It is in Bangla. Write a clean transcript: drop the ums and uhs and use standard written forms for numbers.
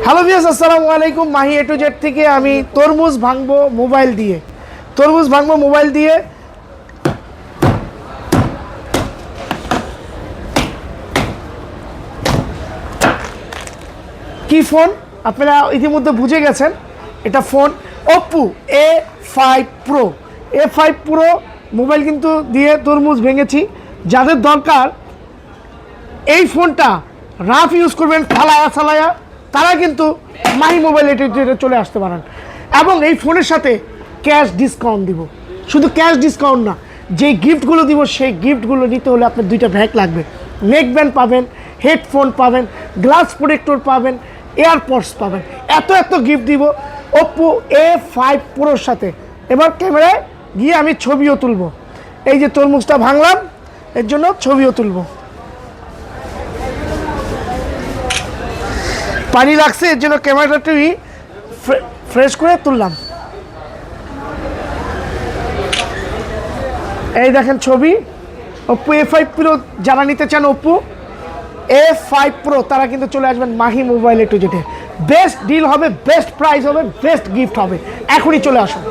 হ্যালো ভিউয়ার্স, আসসালামু আলাইকুম। মাহি A to Z থেকে আমি তরমুজ ভাঙবো মোবাইল দিয়ে। কি ফোন আপনারা ইতিমধ্যে বুঝে গেছেন, এটা phone Oppo A5 Pro mobile কিন্তু দিয়ে তরমুজ ভেঙেছি। যাদের দরকার এই ফোনটা রাফ ইউজ করবেন ফালায়া সালায়া, তারা কিন্তু Mahi mobile A to Z চলে আসতে পারেন। এবং এই ফোনের সাথে ক্যাশ ডিসকাউন্ট দিব। শুধু ক্যাশ ডিসকাউন্ট না, যে গিফটগুলো দিব সেই গিফটগুলো নিতে হলে আপনার দুইটা ব্যাগ লাগবে। নেক ব্যান্ড পাবেন, হেডফোন পাবেন, গ্লাস প্রোটেক্টর পাবেন, এয়ারপডস পাবেন। এত গিফট দিব Oppo A5 Proর সাথে। এবার ক্যামেরায় গিয়ে আমি ছবিও তুলব। এই যে তরমুজটা ভাঙলাম, এর জন্য ছবিও তুলব। পানি লাগছে, এর জন্য ক্যামেরাটা ফ্রেশ করে তুললাম। এই দেখেন ছবি। Oppo A5 Pro যারা নিতে চান Oppo A5 Pro তারা কিন্তু চলে আসবেন Mahi mobile A to Z। Best deal হবে, বেস্ট প্রাইস হবে, বেস্ট গিফট হবে। এখনই চলে আসুন।